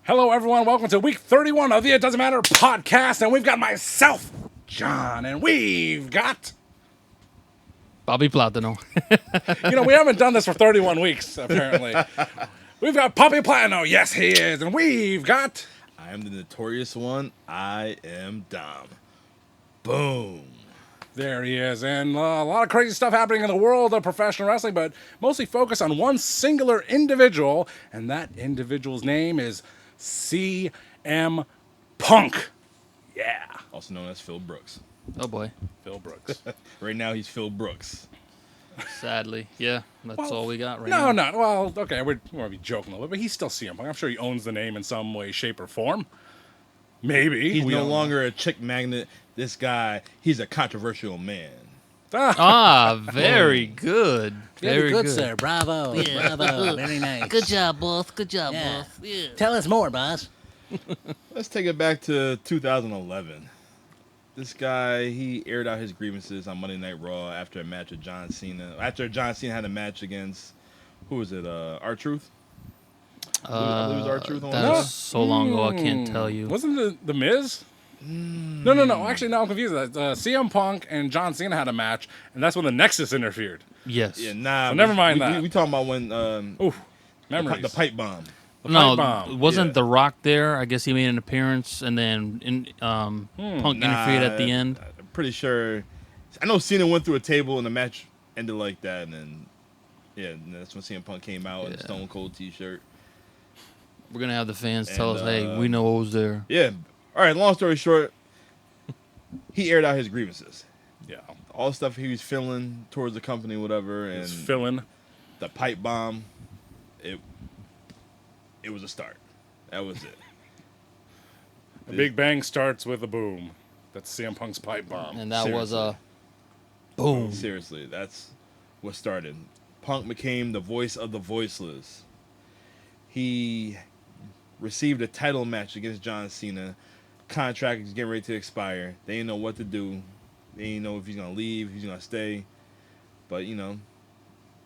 Hello, everyone. Welcome to week 31 of the It Doesn't Matter podcast. And we've got myself, John, and we've got... Bobby Platano. we haven't done this for 31 weeks, apparently. We've got Bobby Platano. Yes, he is. And we've got... I am the notorious one. I am Dom. Boom. There he is. And a lot of crazy stuff happening in the world of professional wrestling, but mostly focused on one singular individual. And that individual's name is CM Punk. Yeah. Also known as Phil Brooks. Oh boy. Phil Brooks. Right now, he's Phil Brooks. Sadly. Yeah, that's all we got right No, now. no. Well, okay, we're going to be joking a little bit, but he's still CM Punk. I'm sure he owns the name in some way, shape, or form. Maybe. He's We no don't longer a chick magnet. This guy, he's a controversial man. know. Very good. Very good, sir. Bravo. Yeah. Bravo. Very nice. Good job, boss. Good job, Yeah. boss. Yeah. Tell us more, boss. Let's take it back to 2011. This guy, he aired out his grievances on Monday Night Raw after a match with John Cena. After John Cena had a match against, who was it, R-Truth? I believe it was R-Truth on That that. was so long ago, I can't tell you. Wasn't the Miz? No. Actually, no, I'm confused. CM Punk and John Cena had a match, and that's when the Nexus interfered. Yes. Yeah, nah. So never mind we, that. We talking about when Oof. Memories. the pipe bomb. No, bomb. wasn't Yeah. The Rock there? I guess he made an appearance, and then Punk interfered at the end. I'm pretty sure. I know Cena went through a table and the match ended like that, and then and that's when CM Punk came out in the Yeah. Stone Cold T-shirt. We're going to have the fans tell And, us, hey, we know what was there. Yeah. All right. Long story short, he aired out his grievances, Yeah. all the stuff he was feeling towards the company, whatever, and It's filling. the pipe bomb. It was a start. That was it. A big bang starts with a boom. That's CM Punk's pipe bomb. And that was Seriously. boom. Seriously, that's what started. Punk became the voice of the voiceless. He received a title match against John Cena. Contract is getting ready to expire. They didn't know what to do. They didn't know if he's going to leave, if he's going to stay. But,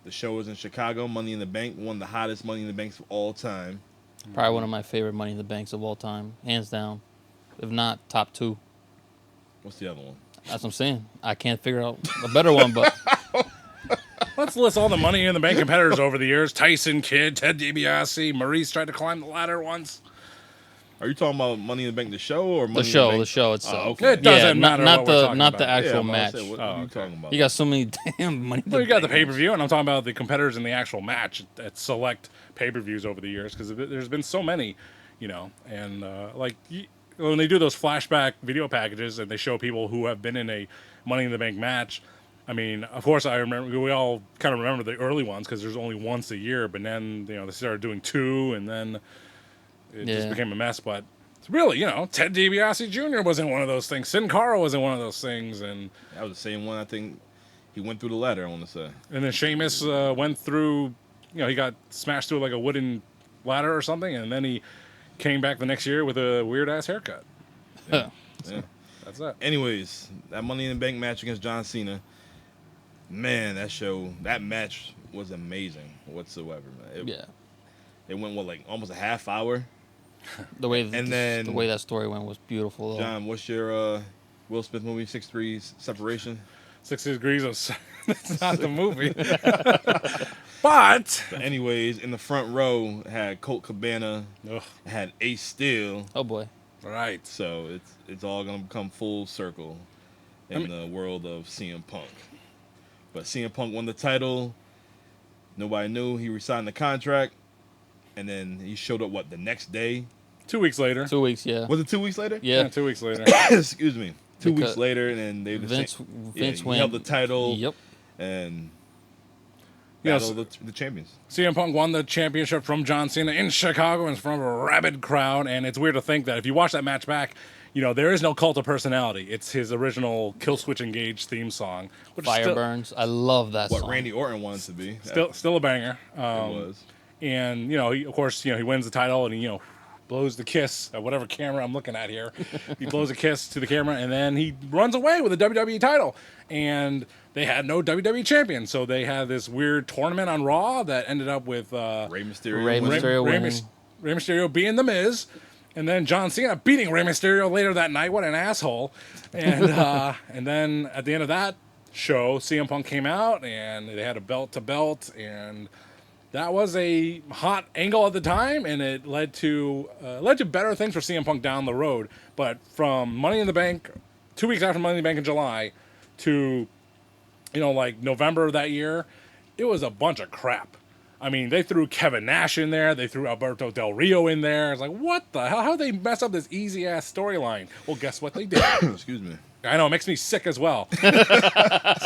the show was in Chicago. Money in the Bank, one of the hottest Money in the Banks of all time. Probably one of my favorite Money in the Banks of all time. Hands down. If not, top two. What's the other one? That's what I'm saying. I can't figure out a better one, but Let's list all the Money in the Bank competitors over the years. Tyson Kidd, Ted DiBiase, Maurice tried to climb the ladder once. Are you talking about Money in the Bank, the show, or Money the show in the Bank? itself. okay. It doesn't not, matter not what we're the talking not the about. actual Yeah, match. What are you talking about? You got so many damn Money. in Well, the you got the Bank. pay-per-view, and I'm talking about the competitors in the actual match at select pay-per-views over the years, because there's been so many, and when they do those flashback video packages and they show people who have been in a Money in the Bank match, I mean, of course, I remember, we all kind of remember the early ones because there's only once a year, but then, they started doing two, and then it just Yeah. became a mess, but it's really, Ted DiBiase Jr. was in one of those things, Sin Cara was in one of those things, and That was the same one, I think. He went through the ladder, I want to say. then Sheamus went through, he got smashed through like a wooden ladder or something, and then he came back the next year with a weird-ass haircut. Yeah. That's it. Anyways, that Money in the Bank match against John Cena, man, that match was amazing whatsoever, man. It went, almost a half hour? The way And then- the way that story went was beautiful. Though. John, what's your Will Smith movie, 6 Degrees Separation? 60 Degrees of... That's not the movie. But... But anyways, in the front row, had Colt Cabana, Ugh, had Ace Steel, Oh boy. right? So it's all gonna become full circle in the world of CM Punk. But CM Punk won the title. Nobody knew he resigned the contract, and then he showed up the next day? 2 weeks later. 2 weeks. Yeah. Was it 2 weeks later? Yeah. 2 weeks later. Excuse me. 2 weeks Because later, and then they Vince he went. held the title Yep. and Yeah, battled the champions. CM Punk won the championship from John Cena in Chicago in front of a rabid crowd, and it's weird to think that if you watch that match back, there is no Cult of Personality. It's his original Kill Switch Engage theme song, which is Fire still, burns. I love that What song. Randy Orton wanted to be. still a banger. It was. And of course, he wins the title, and he blows the kiss at whatever camera I'm looking at here. He blows a kiss to the camera, and then he runs away with the WWE title. And they had no WWE champion, so they had this weird tournament on Raw that ended up with Rey Mysterio. Rey winning. Mysterio winning. Rey Mysterio being The Miz, and then John Cena beating Rey Mysterio later that night. What an asshole! And and then at the end of that show, CM Punk came out and they had a belt to belt, and that was a hot angle at the time, and it led to better things for CM Punk down the road. But from Money in the Bank, 2 weeks after Money in the Bank in July, to like November of that year, it was a bunch of crap. I mean, they threw Kevin Nash in there. They threw Alberto Del Rio in there. It's like, what the hell? How'd they mess up this easy-ass storyline? Well, guess what they did? Excuse me. I know, it makes me sick as well.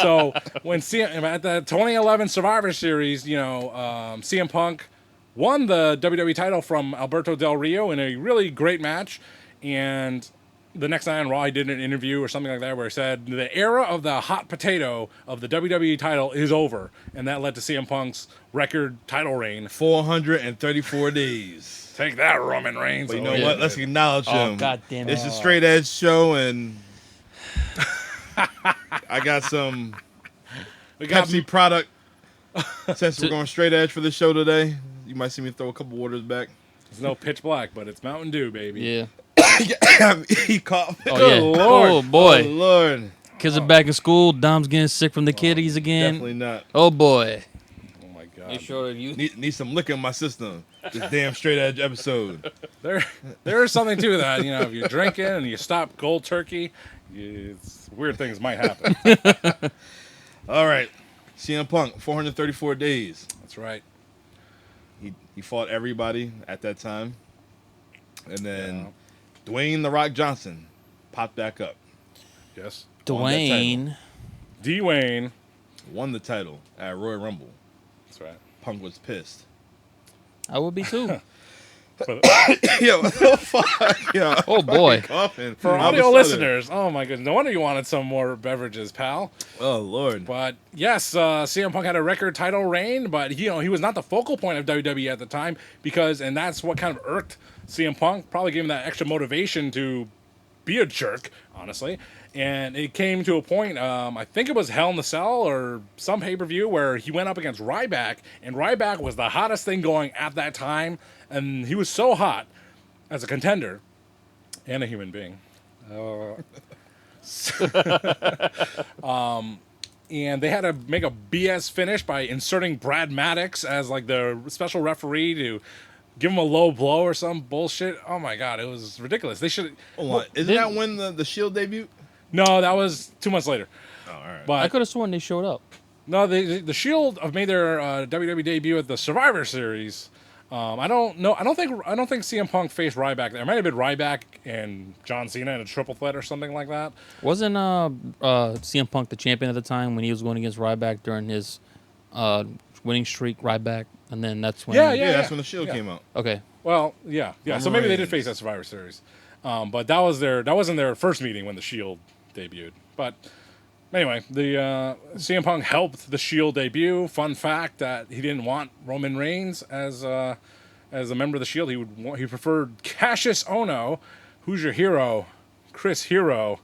So, when at the 2011 Survivor Series, CM Punk won the WWE title from Alberto Del Rio in a really great match. And the next night on Raw, he did an interview or something like that where he said, the era of the hot potato of the WWE title is over. And that led to CM Punk's record title reign. 434 days. Take that, Roman Reigns. But you know what? Let's acknowledge him. God damn it. It's a straight edge show, and I got some Pepsi product. Since we're going straight edge for the show today, you might see me throw a couple waters back. It's no Pitch Black, but it's Mountain Dew, baby. Yeah. He coughed. Oh, yeah. Lord. Oh, boy. Oh, Lord. Kids are back in school. Dom's getting sick from the kiddies again. Definitely not. Oh, boy. Oh, my God. You sure you? Need some liquor in my system. This damn straight edge episode. There is something to that. If you're drinking and you stop cold turkey, weird things might happen. All right. CM Punk, 434 days. That's right. He fought everybody at that time. And then Dwayne "The Rock" Johnson popped back up. Yes. Dwayne. Dwayne. Won the title at Royal Rumble. That's right. Punk was pissed. I would be too. Yo, what the fuck? Yo, Oh, boy. coughing. For All of a audio sudden. listeners, oh my goodness, no wonder you wanted some more beverages, pal. Oh, Lord. But yes, CM Punk had a record title reign, but he was not the focal point of WWE at the time and that's what kind of irked CM Punk. Probably gave him that extra motivation to be a jerk, honestly. And it came to a point, I think it was Hell in the Cell or some pay-per-view where he went up against Ryback, and Ryback was the hottest thing going at that time, and he was so hot as a contender and a human being. And they had to make a BS finish by inserting Brad Maddox as like the special referee to give him a low blow or some bullshit. Oh my God, it was ridiculous. They should. Hold on. Isn't that when the Shield debut? No, that was 2 months later. Oh, all right. But I could have sworn they showed up. no, the Shield have made their WWE debut at the Survivor Series. I don't know. I don't think CM Punk faced Ryback. There might have been Ryback and John Cena in a triple threat or something like that. Wasn't CM Punk the champion at the time when he was going against Ryback during his winning streak, Ryback? And then that's when... Yeah. That's when the Shield came out. Okay. Well, yeah. So maybe they did face that Survivor Series, but that wasn't their first meeting when the Shield debuted. But anyway, the CM Punk helped the Shield debut. Fun fact that he didn't want Roman Reigns as a member of the Shield. He preferred Cassius Ohno, who's your hero, Chris Hero,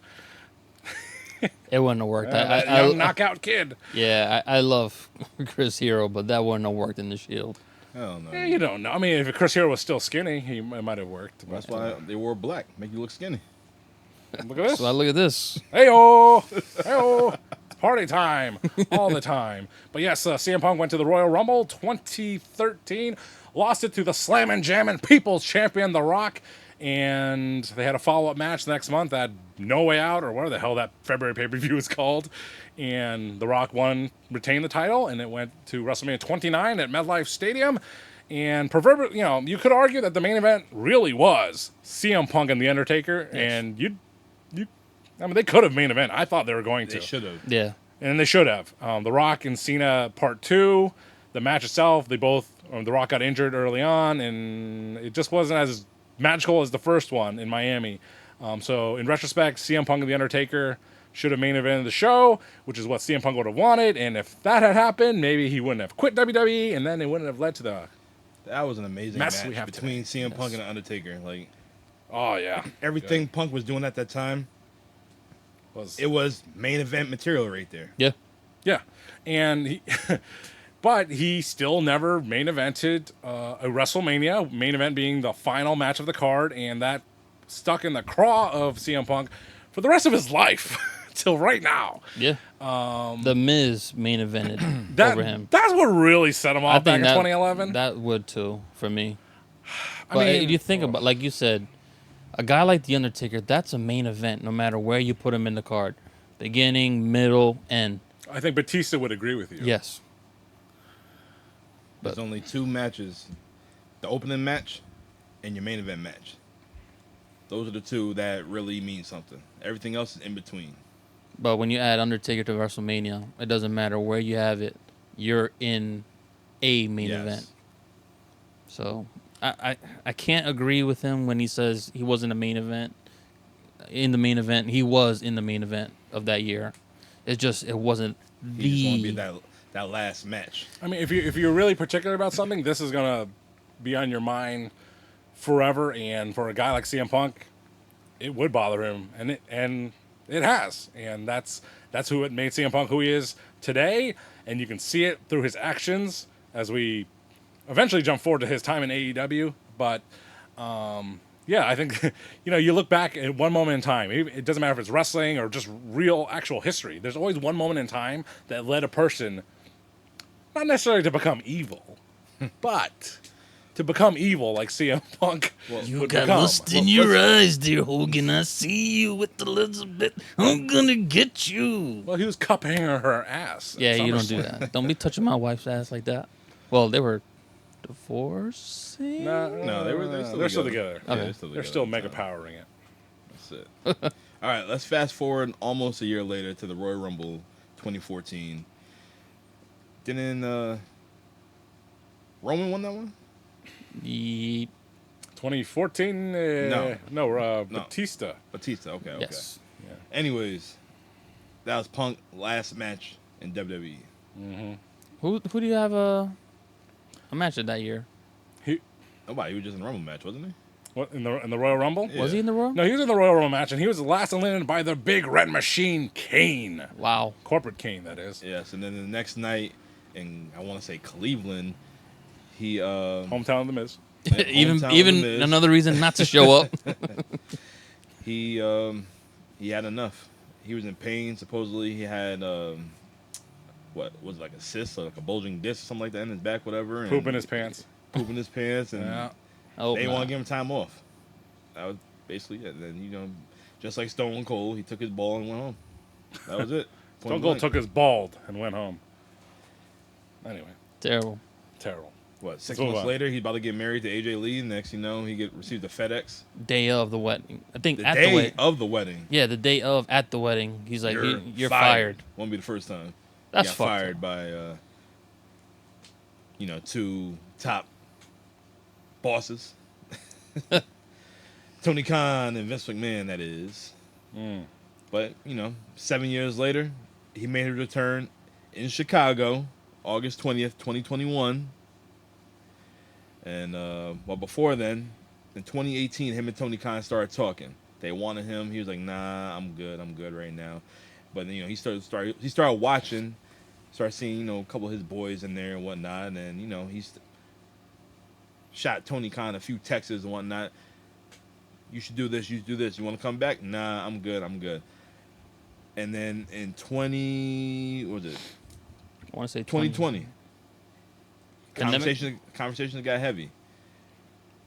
It wouldn't have worked. that young knockout kid. Yeah, I love Chris Hero, but that wouldn't have worked in the Shield. Hell no. Yeah, you don't know. I mean, if Chris Hero was still skinny, it might have worked. That's why they wore black. Make you look skinny. Look at this. So I look at this. Hey-oh! Hey-oh! It's party time. All the time. But yes, CM Punk went to the Royal Rumble 2013. Lost it to the Slammin' Jammin' People's Champion, The Rock. And they had a follow-up match next month at No Way Out, or whatever the hell that February pay-per-view is called. And The Rock retained the title, and it went to WrestleMania 29 at MetLife Stadium. And you could argue that the main event really was CM Punk and The Undertaker. Yes. And they could have main event. I thought they were going to. They should have. Yeah. And they should have. The Rock and Cena Part 2, the match itself, The Rock got injured early on, and it just wasn't as magical as the first one in Miami. So in retrospect, CM Punk and The Undertaker should have main evented the show, which is what CM Punk would have wanted. And if that had happened, maybe he wouldn't have quit WWE, and then it wouldn't have led to the That was an amazing mess match we have between CM Punk and The Undertaker. Like, oh yeah, everything Punk was doing at that time, it was main event material right there. Yeah. Yeah, and but he still never main evented a WrestleMania, main event being the final match of the card, and that stuck in the craw of CM Punk for the rest of his life till right now. Yeah. The Miz main evented That over him. that's what really set him I off back think in that 2011. that would too for me. I But mean, if you think about, like you said, a guy like The Undertaker, that's a main event no matter where you put him in the card. Beginning, middle, end. I think Batista would agree with you. Yes. There's only 2 matches: the opening match and your main event match. Those are the 2 that really mean something. Everything else is in between. But when you add Undertaker to WrestleMania, it doesn't matter where you have it. You're in a main Yes. event. So I can't agree with him when he says he wasn't a main event. In the main event, he was in the main event of that year. It wasn't He just want to the. be that last match. I mean, if you're really particular about something, this is gonna be on your mind forever. And for a guy like CM Punk, it would bother him, and it has, and that's who it made CM Punk who he is today. And you can see it through his actions as we eventually jump forward to his time in AEW. But yeah, I think you look back at one moment in time. It doesn't matter if it's wrestling or just real actual history. There's always one moment in time that led a person not necessarily to become evil, but to become evil like CM Punk would become. in your eyes, dear Hogan. I see you with Elizabeth. I'm gonna get you. Well, he was cupping her ass. at Yeah, you don't do SummerSlam. that. Don't be touching my wife's ass like that. Well, they were divorcing. No, they're still together. Yeah, Okay. they're still They're together still at the mega time. powering it. That's it. All right, let's fast forward almost a year later to the Royal Rumble 2014. Didn't Roman won that one? Ye- 2014? No. Batista. Batista. Okay. Yes. Anyways, that was Punk last match in WWE. Who do you have a match of that year? Nobody. He was just in the Rumble match, wasn't he? What in the Royal Rumble? Yeah. Was he in the Royal? No, he was in the Royal Rumble match, and he was last eliminated by the Big Red Machine, Kane. Wow. Corporate Kane, that is. Yes. And then the next night in I want to say Cleveland, he Hometown of the Miz. even hometown of The Miz. another reason not to show up. He had enough. He was in pain. Supposedly he had what was it, like a cyst or like a bulging disc or something like that in his back, whatever. And Poop in his pants. poop in his pants, and Yeah. Oh, they nah. want to give him time off. That was basically it. Then just like Stone Cold, he took his ball and went home. That was it. Stone Point Cold blank. took his bald and went home. Anyway, Terrible. terrible. What, 6 move months on. later, he's about to get married to AJ Lee. Next, he received a FedEx Day of the wedding. I think the at day the wedding. of the wedding. Yeah, the day of at the wedding. He's like, you're fired. Won't be the first time. That's He got fucked fired up. by 2 top bosses. Tony Khan and Vince McMahon, that is. But 7 years later, he made his return in Chicago, August 20th, 2021. And before then, in 2018, him and Tony Khan started talking. They wanted him. He was like, "Nah, I'm good right now." But then, he started watching, started seeing a couple of his boys in there and whatnot, and then he's shot Tony Khan a few texts and whatnot. You should do this. You should do this. You want to come back? Nah, I'm good. And then in 20 what was it? I want to say 2020. Pandemic? Conversations got heavy.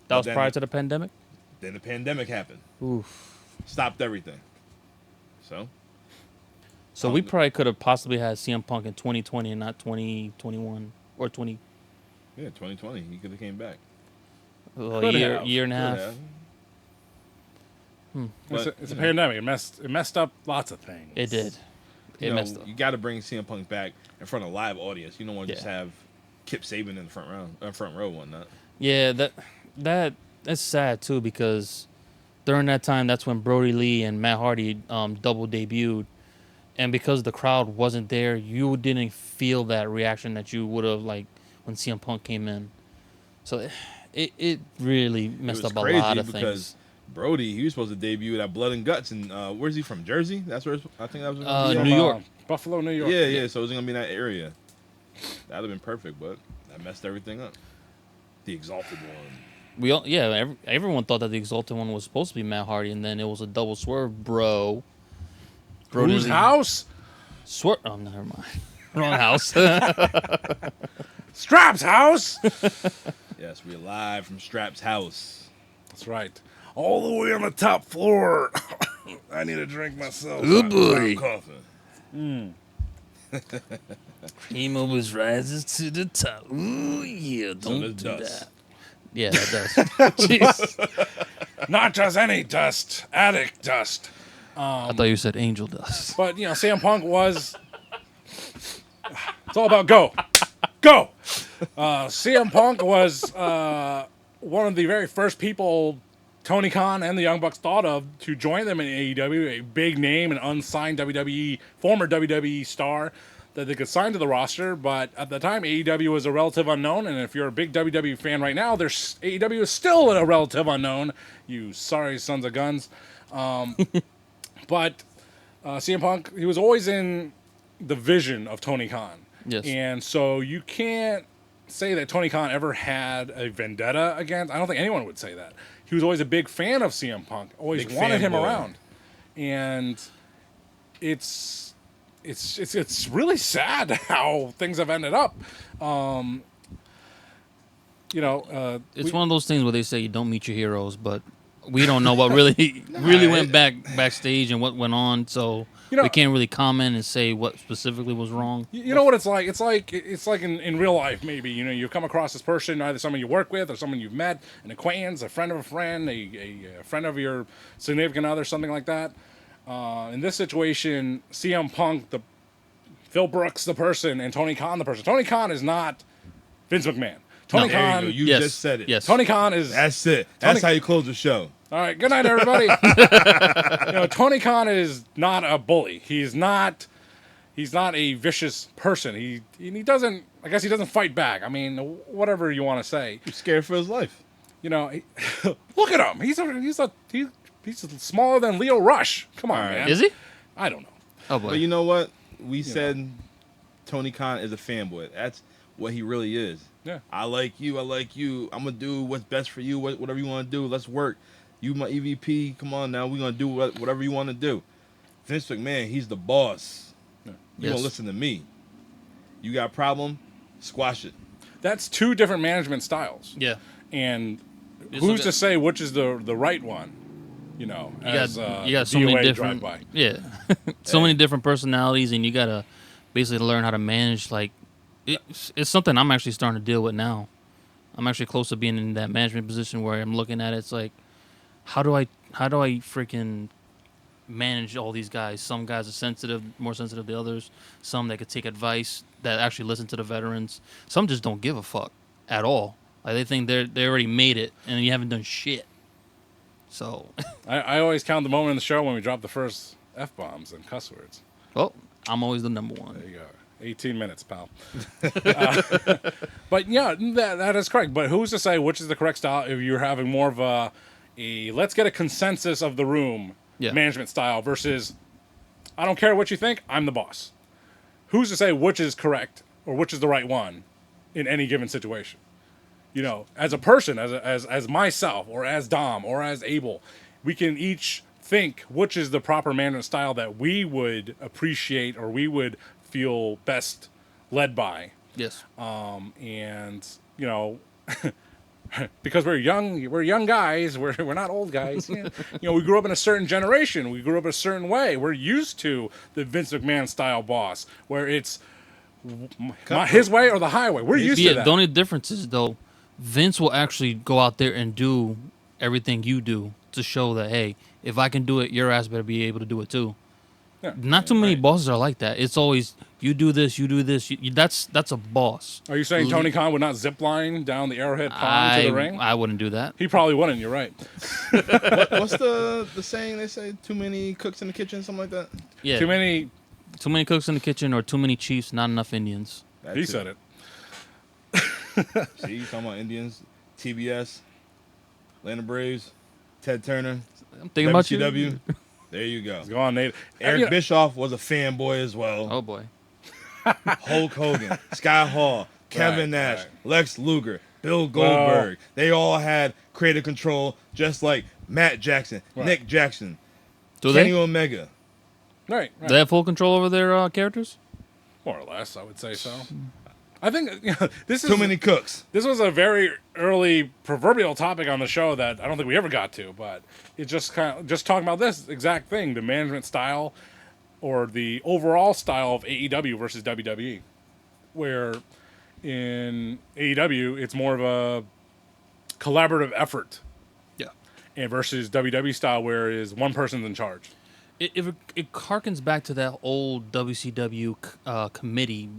That was then- prior to the pandemic. Then the pandemic happened. Oof. Stopped everything. So we probably could have possibly had CM Punk in 2020 and not 2021 or 20 Yeah, 2020. He could have came back. well, Could year have. year and a Could half. have. It's a But, pandemic. It messed up lots of things. It did. It messed up. You got to bring CM Punk back in front of a live audience. You don't want to just Yeah. have Kip Saban in the front row, whatnot. Yeah, that's sad too because during that time, that's when Brody Lee and Matt Hardy double debuted, and because the crowd wasn't there, you didn't feel that reaction that you would have like when CM Punk came in. So it really messed It was up a crazy lot of because things. Brody, he was supposed to debut at Blood and Guts, and where's he from? Jersey? That's where I think that was. New York. Buffalo, New York. Yeah. So it was gonna be in that area. That'd have been perfect, but that messed everything up. The Exalted One. Everyone thought that the Exalted One was supposed to be Matt Hardy, and then it was a double swerve, bro. Whose house? Swerve. Oh, never mind. Wrong house. Strap's house. Yes, we're live from Strap's house. That's right. All the way on the top floor. I need a drink myself. Oh boy. Coffee. Cream always rises to the top. Ooh yeah, don't there's do dust. that. Yeah, that does. Jeez. Not just any dust, attic dust. I thought you said angel dust. But CM Punk was. It's all about go. CM Punk was one of the very first people Tony Khan and the Young Bucks thought of to join them in AEW, a big name, an unsigned former WWE star that they could sign to the roster. But at the time, AEW was a relative unknown, and if you're a big WWE fan right now, AEW is still a relative unknown. You sorry sons of guns. But CM Punk, he was always in the vision of Tony Khan. Yes. And so you can't say that Tony Khan ever had a vendetta against. I don't think anyone would say that. He was always a big fan of CM Punk. Always Big wanted him fanboy. around. And it's really sad how things have ended up. It's one of those things where they say you don't meet your heroes, but we don't know what really went backstage and what went on, so we can't really comment and say what specifically was wrong. You know what it's like? It's like in real life, maybe. You come across this person, either someone you work with or someone you've met, an acquaintance, a friend of a friend, a friend of your significant other, something like that. In this situation, CM Punk, Phil Brooks, the person, and Tony Khan, the person. Tony Khan is not Vince McMahon. Tony Khan. You just said it. Yes. Tony Khan is. That's it. That's how you close the show. All right. Good night, everybody. Tony Khan is not a bully. He's not a vicious person. He doesn't. I guess he doesn't fight back. I mean, whatever you want to say. He's scared for his life. Look at him. He's smaller than Leo Rush. Come on, man. Is he? I don't know. Oh boy. But you know what? We said Tony Khan is a fanboy. That's what he really is. Yeah. I like you. I'm going to do what's best for you, whatever you want to do. Let's work. You my EVP. Come on now. We're going to do whatever you want to do. Vince McMahon, he's the boss. Yeah. You don't listen to me. You got a problem? Squash it. That's two different management styles. Yeah. And Just who's look to at- say which is the right one? You got so many DOA different. drive-by. Yeah. So many different personalities, and you gotta basically learn how to manage. Like, it's something I'm actually starting to deal with now. I'm actually close to being in that management position where I'm looking at it. It's like, how do I freaking manage all these guys? Some guys are more sensitive than others. Some that could take advice, that actually listen to the veterans. Some just don't give a fuck at all. Like, they think they already made it, and you haven't done shit. So, I always count the moment in the show when we drop the first F-bombs and cuss words. well, I'm always the number one. There you go. 18 minutes, pal. But yeah, that is correct. But who's to say which is the correct style if you're having more of a let's get a consensus of the room management style versus I don't care what you think, I'm the boss. Who's to say which is correct or which is the right one in any given situation? As a person, as myself, or as Dom, or as Abel, we can each think which is the proper management style that we would appreciate or we would feel best led by. Yes. And because we're young guys, we're not old guys. We grew up in a certain generation. We grew up a certain way. We're used to the Vince McMahon style boss, where it's his way or the highway. We're used to that. The only difference is, though, Vince will actually go out there and do everything you do to show that, hey, if I can do it, your ass better be able to do it too. Yeah. Not too many bosses are like that. It's always you do this, you do this. That's a boss. Are you saying Tony Khan would not zip line down the Arrowhead Pond to the ring? I wouldn't do that. He probably wouldn't. You're right. What's the saying they say? Too many cooks in the kitchen, something like that? Yeah. Too many. Too many cooks in the kitchen, or too many chiefs, not enough Indians. He said it. See, you talking about Indians, TBS, Atlanta Braves, Ted Turner, I'm thinking about you. WCW. There you go. Go on, Nate. Eric Bischoff was a fanboy as well. Oh boy. Hulk Hogan, Scott Hall, Kevin Right, Nash, right. Lex Luger, Bill Goldberg. They all had creative control, just like Matt Jackson, Right. Nick Jackson, Do Kenny they? Omega. Right. Do they have full control over their characters? More or less, I would say so. I think this is Too many cooks. This was a very early proverbial topic on the show that I don't think we ever got to, but it just just talking about this exact thing, the management style or the overall style of AEW versus WWE, where in AEW it's more of a collaborative effort, Yeah. and versus WWE style where is one person's in charge. It harkens back to that old WCW committee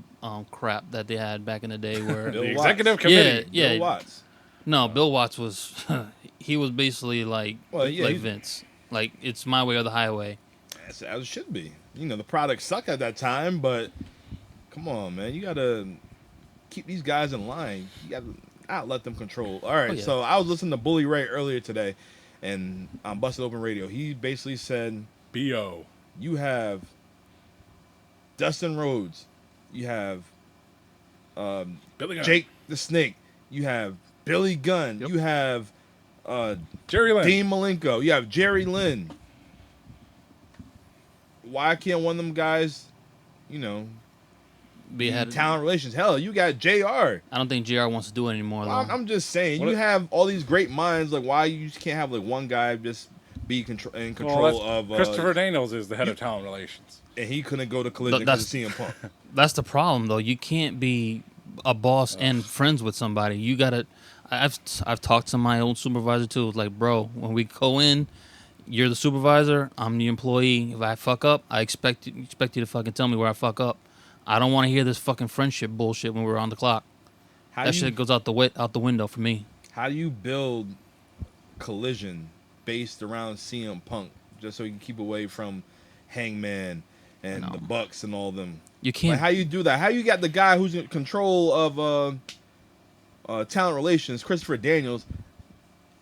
crap that they had back in the day where Bill The Watts. executive committee. Yeah. Bill Watts. No, Bill Watts was he was basically like He's- Vince. Like it's my way or the highway. That's as it should be. You know, the product sucked at that time, but come on, man. You got to keep these guys in line. You got to not let them control. All right, Oh, yeah. so I was listening to Bully Ray earlier today, and on Busted Open Radio, he basically said, BO. you have Dustin Rhodes, you have Billy Gunn. Jake the Snake, you have Billy Gunn, Yep. you have Jerry Lynn. Dean Malenko, you have Jerry Lynn. Why can't one of them guys, you know, Be had. talent relations? Hell, you got JR. I don't think JR wants to do it anymore though. I'm just saying, What you if- have all these great minds. Like, why you just can't have like one guy just be in control of? Christopher Daniels is the head of talent relations. and he couldn't go to Collision That's- because of CM Punk. That's the problem though. You can't be a boss and friends with somebody. You gotta. I've talked to my old supervisor too. It's like, bro, when we go in, you're the supervisor. I'm the employee. If I fuck up, I expect you to fucking tell me where I fuck up. I don't want to hear this fucking friendship bullshit when we're on the clock. How That do you, shit goes out the window for me. how do you build Collision based around CM Punk just so you can keep away from Hangman and know. the Bucks and all them? You can't. Like, how you do that? How you got the guy who's in control of talent relations, Christopher Daniels,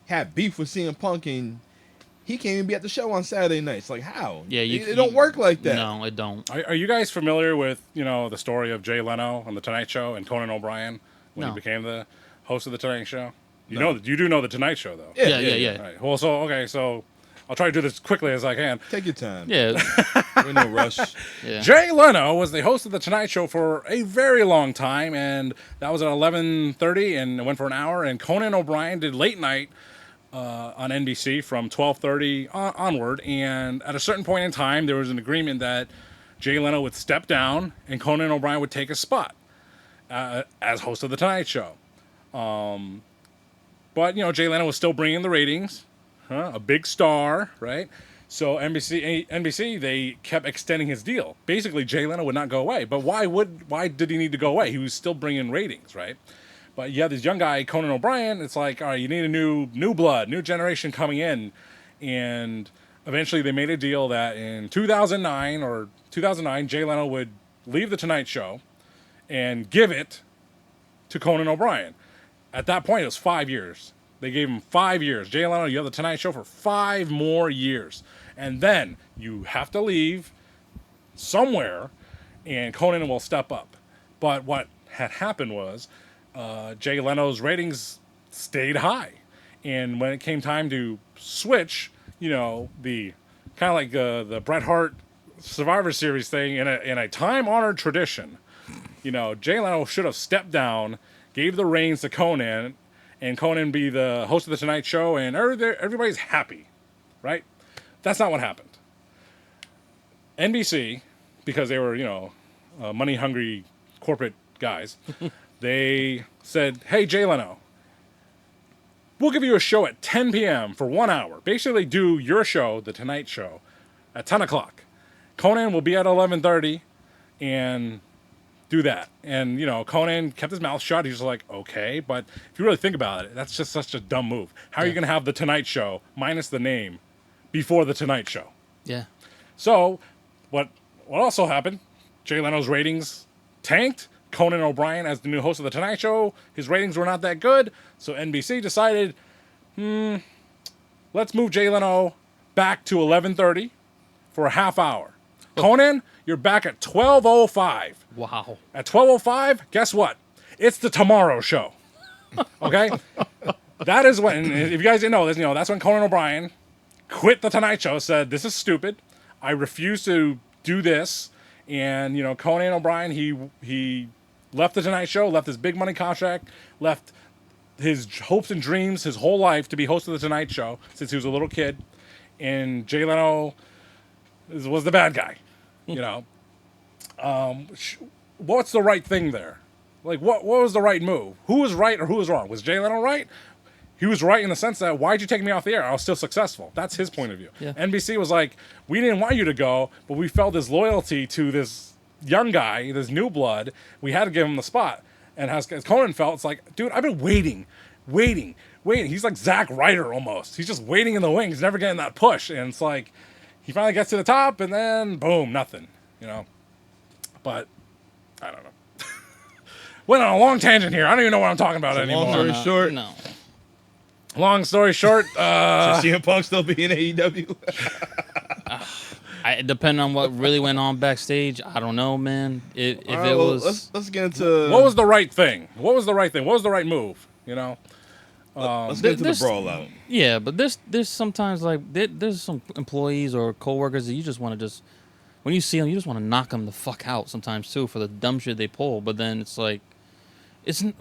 had beef with CM Punk and he can't even be at the show on Saturday nights? Like, how? Yeah, it don't work like that. No, it don't. Are you guys familiar with the story of Jay Leno on the Tonight Show and Conan O'Brien when No. he became the host of the Tonight Show? You No. know, you do know the Tonight Show though. Yeah. All right. Well, so I'll try to do this as quickly as I can. Take your time. Yeah, We're in no rush. yeah. Jay Leno was the host of the Tonight Show for a very long time, and that was at 11:30, and it went for an hour. And Conan O'Brien did late night on NBC from 12:30 onward. And at a certain point in time, there was an agreement that Jay Leno would step down, and Conan O'Brien would take a spot as host of the Tonight Show. But Jay Leno was still bringing the ratings, a big star, right? So NBC, they kept extending his deal. Basically, Jay Leno would not go away. But why did he need to go away? He was still bringing ratings, right? But you have this young guy, Conan O'Brien. It's like, all right, you need a new blood, new generation coming in. And eventually they made a deal that in 2009, Jay Leno would leave the Tonight Show and give it to Conan O'Brien. At that point, it was 5 years. They gave him 5 years. Jay Leno, you have the Tonight Show for 5 more years. And then you have to leave somewhere, and Conan will step up. But what had happened was Jay Leno's ratings stayed high. And when it came time to switch, the kind of like the Bret Hart Survivor Series thing in a time-honored tradition, Jay Leno should have stepped down, gave the reins to Conan, and Conan be the host of the Tonight Show, and everybody's happy, right? That's not what happened. NBC, because they were, money-hungry corporate guys, they said, hey, Jay Leno, we'll give you a show at 10 p.m. for 1 hour. Basically do your show, The Tonight Show, at 10 o'clock. Conan will be at 11:30, and do that. And, Conan kept his mouth shut. He's just like, okay. But if you really think about it, that's just such a dumb move. How are you going to have The Tonight Show, minus the name, before The Tonight Show? Yeah. So, what also happened, Jay Leno's ratings tanked. Conan O'Brien, as the new host of The Tonight Show, his ratings were not that good. So NBC decided, let's move Jay Leno back to 11:30 for a half hour. Conan, you're back at 12:05. Wow. At 12:05, guess what? It's the Tomorrow Show. Okay, that is when. If you guys didn't know this, that's when Conan O'Brien quit the Tonight Show. Said this is stupid. I refuse to do this. And Conan O'Brien, he left the Tonight Show, left his big money contract, left his hopes and dreams, his whole life to be host of the Tonight Show since he was a little kid. And Jay Leno was the bad guy. What's the right thing there? Like, what was the right move? Who was right or who was wrong? Was Jay Leno right? He was right in the sense that, why'd you take me off the air? I was still successful. That's his point of view. Yeah. NBC was like, we didn't want you to go, but we felt his loyalty to this young guy, this new blood. We had to give him the spot. And as Conan felt, it's like, dude, I've been waiting. He's like Zack Ryder almost. He's just waiting in the wings, never getting that push. And it's like, he finally gets to the top, and then, boom, nothing. But, I don't know. Went on a long tangent here. I don't even know what I'm talking about So anymore. long story short, No. Long story short, should CM Punk still be in AEW? Depending on what really went on backstage, I don't know, man. If All right, it well, was, let's get into what was the right thing? What was the right move? let's get into the there's- brawl out. yeah, but there's sometimes like there's some employees or coworkers that you just want to when you see them, you just want to knock them the fuck out sometimes too for the dumb shit they pull. But then it's like,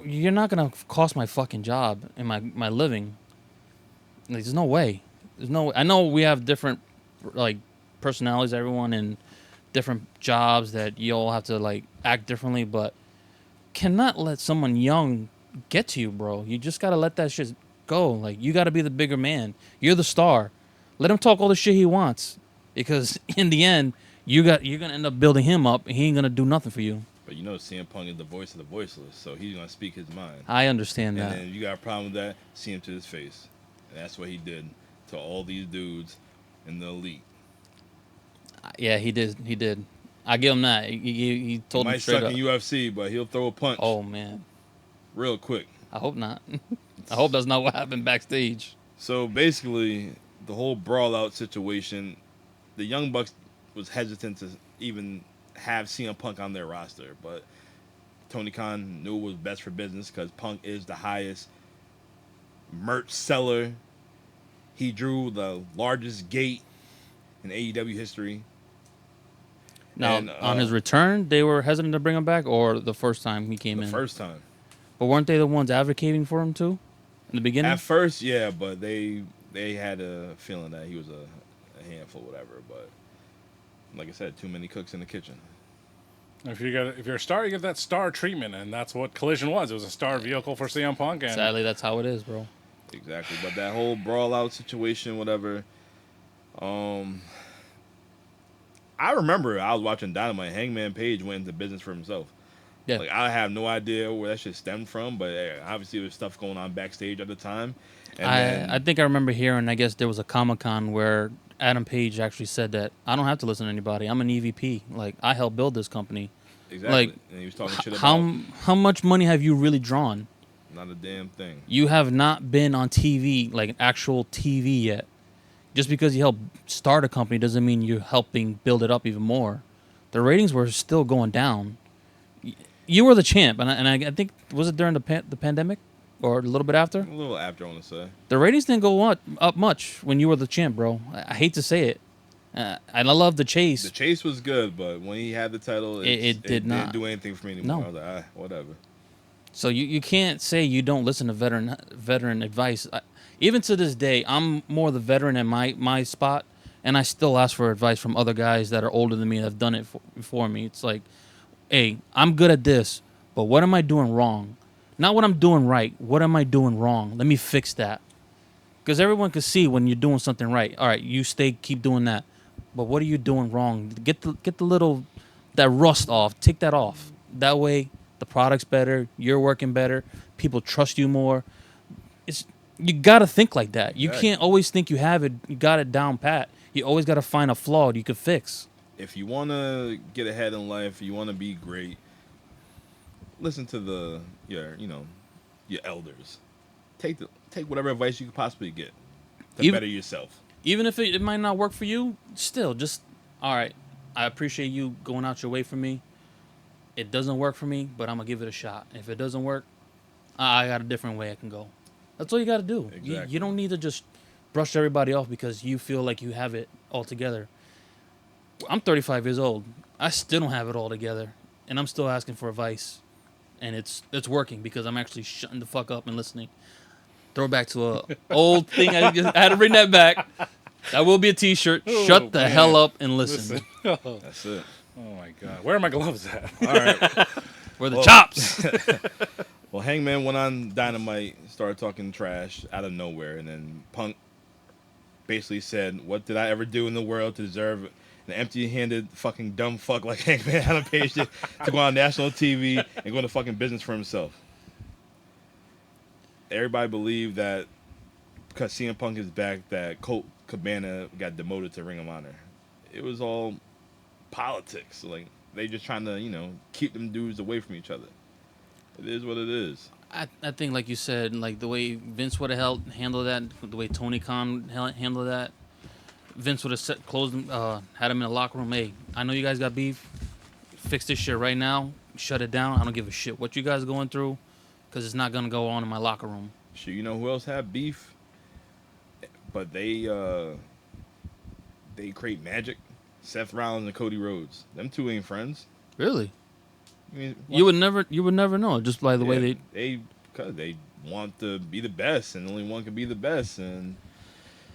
you're not gonna cost my fucking job and my living. Like, there's no way. I know we have different like personalities, everyone, and different jobs that you all have to like act differently, but cannot let someone young get to you, bro. You just gotta let that shit go. Like, you gotta be the bigger man. You're the star. Let him talk all the shit he wants, because in the end, you're gonna end up building him up, and he ain't gonna do nothing for you. But CM Punk is the voice of the voiceless, so he's gonna speak his mind. I understand And that. then you got a problem with that, see him to his face. And that's what he did to all these dudes in the elite. Yeah, he did. I give him that. He told Might him straight suck up. in UFC, but he'll throw a punch Oh man, real quick. I hope not. I hope that's not what happened backstage. So basically, the whole brawl out situation, the Young Bucks was hesitant to even have CM Punk on their roster, but Tony Khan knew it was best for business because Punk is the highest merch seller. He drew the largest gate in AEW history. Now, And, on his return, they were hesitant to bring him back, or the first time he came The in. first time. But weren't they the ones advocating for him too, in the beginning? At first, yeah, but they had a feeling that he was a handful, whatever. But like I said, too many cooks in the kitchen. If you're a star, you get that star treatment, and that's what Collision was. It was a star vehicle for CM Punk, and Sadly, that's how it is, bro. Exactly, but that whole brawl out situation, whatever. I remember I was watching Dynamite. Hangman Page went into business for himself. Yeah. Like, I have no idea where that shit stemmed from, but obviously there was stuff going on backstage at the time. And I think I remember hearing, I guess there was a Comic-Con where Adam Page actually said that I don't have to listen to anybody. I'm an EVP. Like, I helped build this company. exactly. like, And he was talking shit about How much money have you really drawn? not a damn thing. You have not been on TV, like actual TV yet. Just because you helped start a company doesn't mean you're helping build it up even more. The ratings were still going down. You were the champ, and I think, was it during the pandemic or a little bit after? A little after, I want to say. The ratings didn't go up much when you were the champ, bro. I hate to say it. And I love the chase. The chase was good, but when he had the title, It did not. didn't do anything for me anymore. No. I was like, whatever. So you can't say you don't listen to veteran advice. Even to this day, I'm more the veteran in my spot, and I still ask for advice from other guys that are older than me that have done it before me. It's like, hey, I'm good at this, but what am I doing wrong? Not what I'm doing right. What am I doing wrong? Let me fix that. Because everyone can see when you're doing something right. All right, you keep doing that. But what are you doing wrong? Get the little, that rust off. Take that off. That way, the product's better. You're working better. People trust you more. You got to think like that. You can't always think you have it. You got it down pat. You always got to find a flaw you could fix. If you want to get ahead in life, you want to be great, listen to your elders. Take whatever advice you could possibly get to Even- better yourself. Even if it might not work for you, still just, all right, I appreciate you going out your way for me. It doesn't work for me, but I'm gonna give it a shot. If it doesn't work, I got a different way I can go. That's all you got to do. Exactly. You don't need to just brush everybody off because you feel like you have it all together. I'm 35 years old. I still don't have it all together, and I'm still asking for advice, and it's working because I'm actually shutting the fuck up and listening. Throwback to a old thing. I had to bring that back. That will be a T-shirt. Shut the hell up and listen. That's it. Oh my god, where are my gloves at? All right. We're the chops. Well, Hangman went on Dynamite, started talking trash out of nowhere, and then Punk basically said, "What did I ever do in the world to deserve an empty-handed fucking dumb fuck like Hangman Adam Page to go on national TV and go into fucking business for himself?" Everybody believed that because CM Punk is back, that Colt Cabana got demoted to Ring of Honor. It was all politics. Like, they just trying to, keep them dudes away from each other. It is what it is. I think, like you said, like the way Vince would have handled that, the way Tony Khan handled that, Vince would have closed him, had him in a locker room. Hey, I know you guys got beef. Fix this shit right now. Shut it down. I don't give a shit what you guys are going through, because it's not gonna go on in my locker room. Shit, you know who else had beef? But they create magic. Seth Rollins and Cody Rhodes. Them two ain't friends. Really? I mean, You would never know just by the way because they want to be the best, and only one can be the best. And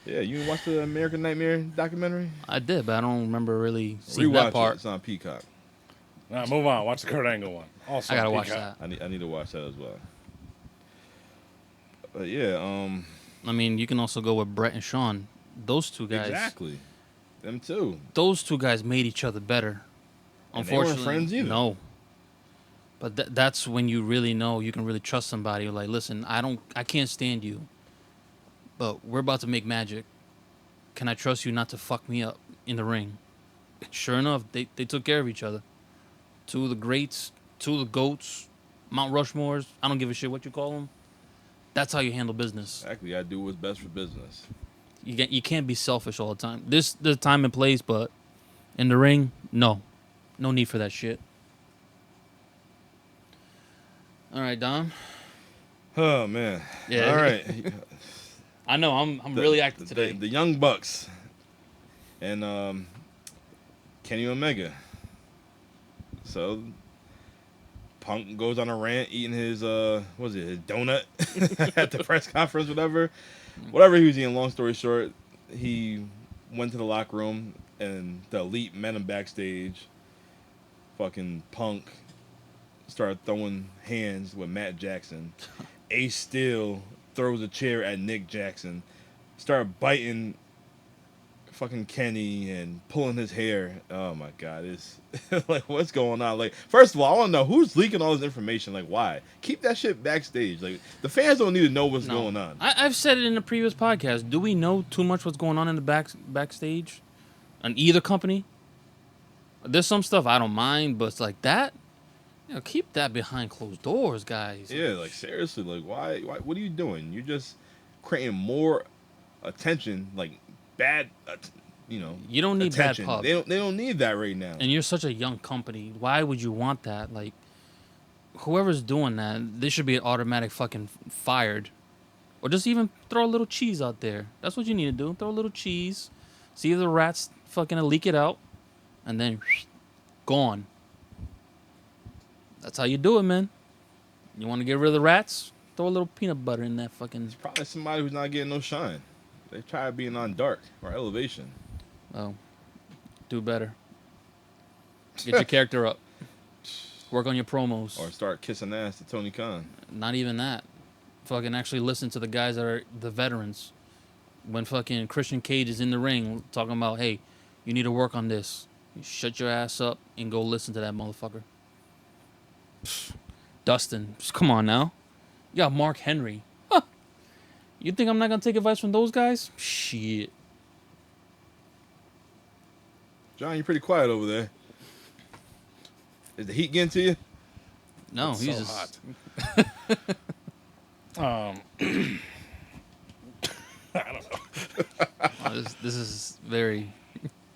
yeah, you watched the American Nightmare documentary? I did, but I don't remember really seeing that Rewatch part. it. It's on Peacock. Nah, move on. Watch the Kurt Angle one. Also, I gotta on watch Peacock. that. I need to watch that as well. But yeah, I mean, you can also go with Brett and Sean. Those two guys. exactly. Them too. Those two guys made each other better. And they weren't Unfortunately, friends either. no. But that's when you really know you can really trust somebody. You're like, listen, I can't stand you, but we're about to make magic. Can I trust you not to fuck me up in the ring? Sure enough, they took care of each other. Two of the greats, two of the goats, Mount Rushmores. I don't give a shit what you call them. That's how you handle business. Exactly. I do what's best for business. You can't be selfish all the time. There's time and place, but in the ring, no need for that shit. All right, Dom. Oh man. Yeah. All right. I know I'm really active today. The Young Bucks and Kenny Omega. So Punk goes on a rant eating his his donut at the press conference, whatever he was eating. Long story short, he went to the locker room and the Elite met him backstage. Fucking Punk started throwing hands with Matt Jackson. Ace Steel throws a chair at Nick Jackson. Started biting fucking Kenny and pulling his hair. Oh my god, it's like, what's going on? Like, first of all, I want to know who's leaking all this information. Like, why? Keep that shit backstage. Like, the fans don't need to know what's going on. I've said it in the previous podcast. Do we know too much what's going on in the backstage on either company? There's some stuff I don't mind, but it's like that. Keep that behind closed doors, guys. Yeah, like seriously, like why? What are you doing? You're just creating more attention, like bad, You don't need attention. bad pub. They don't need that right now. And you're such a young company. Why would you want that? Like, whoever's doing that, they should be automatic fucking fired. Or just even throw a little cheese out there. That's what you need to do. Throw a little cheese. See if the rats fucking leak it out. And then, gone. That's how you do it, man. You want to get rid of the rats? Throw a little peanut butter in that fucking... It's probably somebody who's not getting no shine. They try being on Dark or Elevation. Oh, do better. Get your character up. Work on your promos. Or start kissing ass to Tony Khan. Not even that. Fucking actually listen to the guys that are the veterans. When fucking Christian Cage is in the ring talking about, hey, you need to work on this. You shut your ass up and go listen to that motherfucker. Dustin, just come on now. You got Mark Henry. Huh. You think I'm not going to take advice from those guys? Shit. John, you're pretty quiet over there. Is the heat getting to you? No, It's he's so just... hot. I don't know. This is very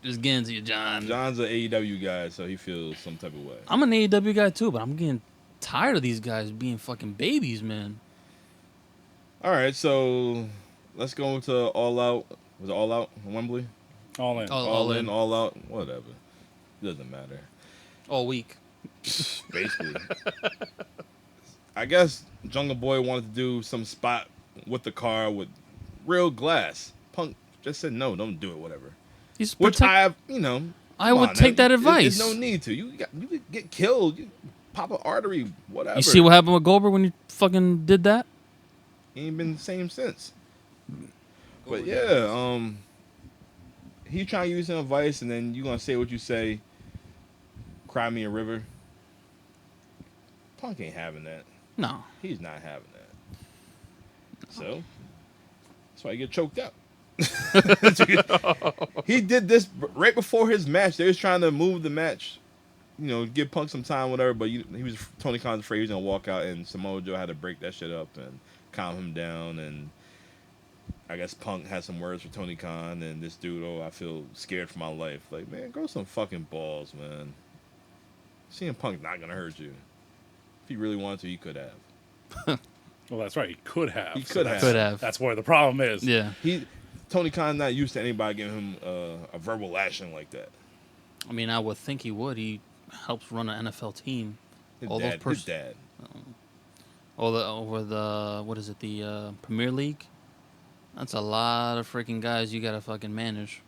Just getting to you, John. John's an AEW guy, so he feels some type of way. I'm an AEW guy too, but I'm getting tired of these guys being fucking babies, man. All right, so let's go to All Out. Was it All Out in Wembley? All in. All in. All Out, whatever. Doesn't matter. All week. Basically. I guess Jungle Boy wanted to do some spot with the car with real glass. Punk just said no, don't do it, whatever. He's Which protect- I have, you know. I come would on, take that advice. There's no need to. You could get killed. You pop an artery, whatever. You see what happened with Goldberg when you fucking did that? He ain't been the same since. But yeah, he trying to use some advice, and then you gonna say what you say. Cry me a river. Punk ain't having that. No. He's not having that. So that's why he get choked out. He did this right before his match. They was trying to move the match, you know, give Punk some time, whatever. But Tony Khan's afraid he was gonna walk out, and Samoa Joe had to break that shit up and calm him down. And I guess Punk had some words for Tony Khan, and this dude, I feel scared for my life. Like, man, grow some fucking balls, man. Seeing Punk not gonna hurt you. If he really wanted to, he could have. Well, that's right. He could have. He could have. Could have. That's where the problem is. Yeah. Tony Khan's not used to anybody giving him a verbal lashing like that. I mean, I would think he would. He helps run an NFL team. His All dad, those his dad. Over the what is it? The Premier League. That's a lot of freaking guys you gotta fucking manage,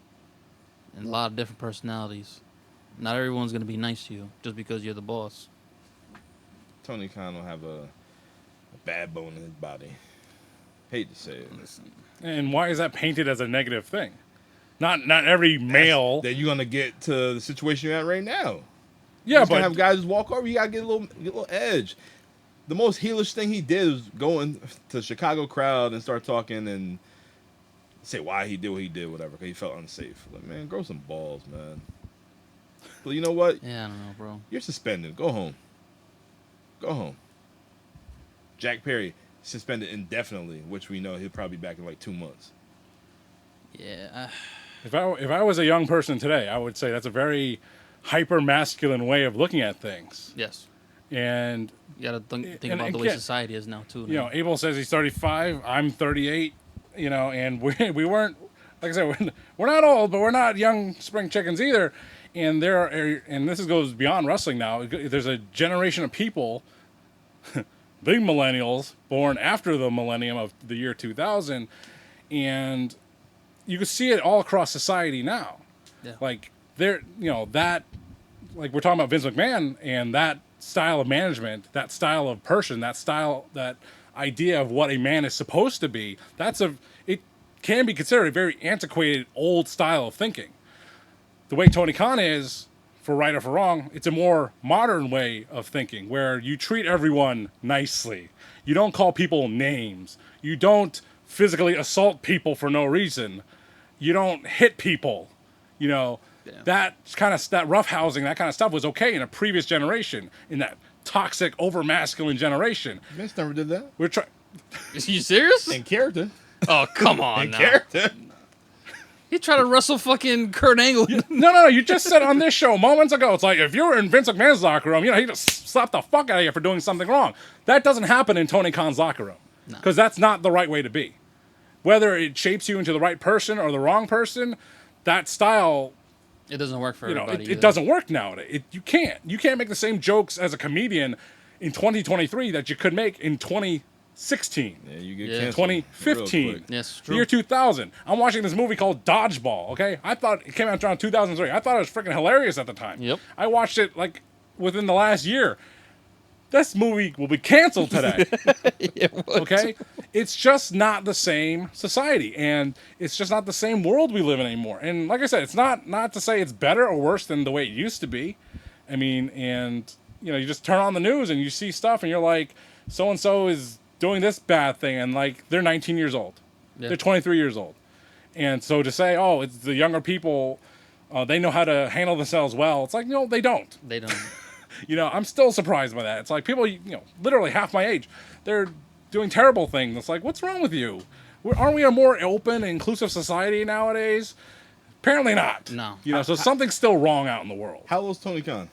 and a lot of different personalities. Not everyone's gonna be nice to you just because you're the boss. Tony Khan will have a bad bone in his body. Hate to say it. And why is that painted as a negative thing? Not every male. That you're gonna get to the situation you're at right now. Yeah, You're gonna but have guys just walk over. You gotta get a little edge. The most heelish thing he did was going to the Chicago crowd and start talking and say why he did what he did, whatever, because he felt unsafe. Like, man, grow some balls, man. But you know what? Yeah, I don't know, bro. You're suspended. Go home. Go home. Jack Perry suspended indefinitely, which we know he'll probably be back in like 2 months. Yeah. if I was a young person today, I would say that's a very hyper masculine way of looking at things. Yes. And You gotta think And about the way again, society is now too. you know, Abel says he's 35. I'm 38. You know, and we weren't, like I said, we're not old, but we're not young spring chickens either. And and this goes beyond wrestling now. There's a generation of people, the millennials, born after the millennium of the year 2000, and you can see it all across society now. Yeah. Like like we're talking about Vince McMahon and that style of management, that style of person, that idea of what a man is supposed to be. It can be considered a very antiquated, old style of thinking. The way Tony Khan is, for right or for wrong, it's a more modern way of thinking where you treat everyone nicely. You don't call people names. You don't physically assault people for no reason. You don't hit people. You know, that roughhousing, that kind of stuff was okay in a previous generation, in that toxic, over-masculine generation. Vince never did that. We're trying. Is you serious? In character. Oh, come on. In now. character. He tried to wrestle fucking Kurt Angle. No. You just said on this show moments ago, it's like if you were in Vince McMahon's locker room, you know, he just slapped the fuck out of you for doing something wrong. That doesn't happen in Tony Khan's locker room because that's not the right way to be. Whether it shapes you into the right person or the wrong person, that style, It doesn't work for you know, everybody. it doesn't work nowadays. You can't make the same jokes as a comedian in 2023 that you could make in 2016. Yeah, you get Yeah. canceled. 2015. Real quick. Yes, The true. year 2000. I'm watching this movie called Dodgeball, okay? I thought it came out around 2003. I thought it was freaking hilarious at the time. Yep. I watched it like within the last year. This movie will be canceled today. Okay? It's just not the same society, and it's just not the same world we live in anymore. And like I said, it's not to say it's better or worse than the way it used to be. I mean, and you know, you just turn on the news and you see stuff and you're like, so and so is doing this bad thing, and like they're 19 years old. Yeah. They're 23 years old. And so to say, oh, it's the younger people, they know how to handle themselves well. It's like, no, they don't. They don't. You know, I'm still surprised by that. It's like people, you know, literally half my age, they're doing terrible things. It's like, what's wrong with you? Aren't we a more open, inclusive society nowadays? Apparently not. No. You know, so something's still wrong out in the world. How old's Tony Khan?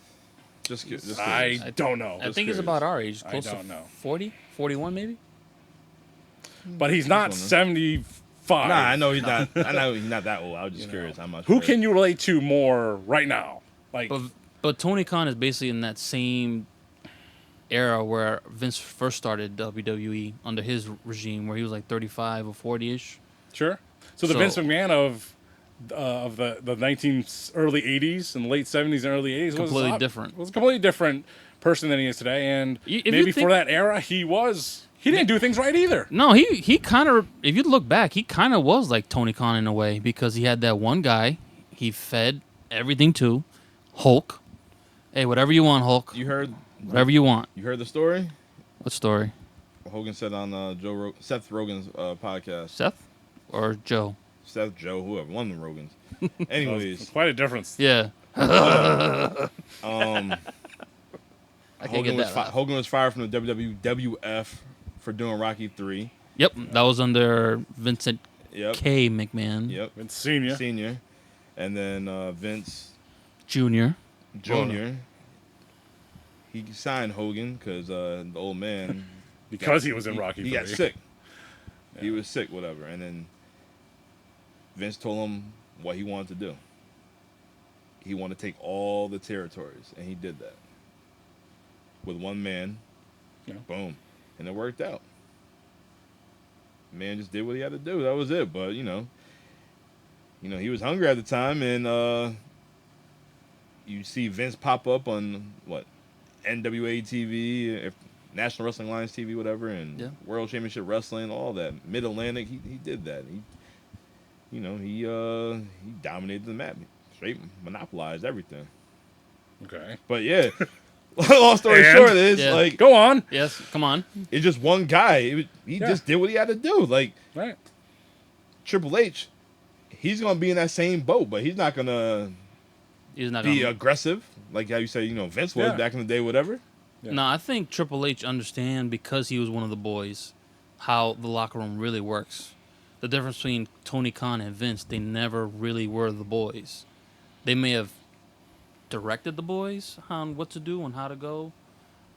Just curious. I don't know. I think he's curious. about our age, I close don't to know. 40, 41 maybe. But he's not 75. Nah, I know he's not. I know he's not that old. I was just curious. I'm not Who sure. can you relate to more right now? Like, But Tony Khan is basically in that same era where Vince first started WWE under his regime, where he was like 35 or 40-ish. sure. So the So- Vince McMahon of the early 80s and late 70s and early 80s Completely different. Was a completely different person than he is today. And If you maybe think- for that era, he didn't do things right either. No, he kind of, if you look back, he kind of was like Tony Khan in a way, because he had that one guy he fed everything to, Hulk. Hey, whatever you want, Hulk. You heard? Whatever you want. You heard the story? What story? Hogan said on Seth Rogen's podcast. Seth or Joe? Seth, Joe, whoever, one of the Rogans. It's Anyways, quite a difference. Yeah. um, I can't get that. laugh. Hogan was fired from the WWF for doing Rocky 3. Yep, that was under Vincent Yep. K. McMahon Yep. Vince Senior. Senior. And then Vince Jr. Jr. He signed Hogan because the old man. Because he was in Rocky He 3. got sick. He was sick, whatever. And then Vince told him what he wanted to do. He wanted to take all the territories, and he did that. With one man. Yeah. Boom. And it worked out. Man just did what he had to do. That was it. But, you know, he was hungry at the time, and you see Vince pop up on, NWA TV, National Wrestling Alliance TV, whatever, and Yeah. World Championship Wrestling, all that. Mid-Atlantic, he did that. He dominated the map. Straight monopolized everything. Okay. But, yeah, long story And? short is, Yeah. Go on. Yes, come on. it's just one guy. He Yeah. just did what he had to do. Like, Right. Triple H, he's going to be in that same boat, but he's not going to He's not be gonna. aggressive like how you say, Vince was Yeah. back in the day, whatever. Yeah. No, I think Triple H understand, because he was one of the boys, how the locker room really works. The difference between Tony Khan and Vince, they never really were the boys. They may have directed the boys on what to do and how to go,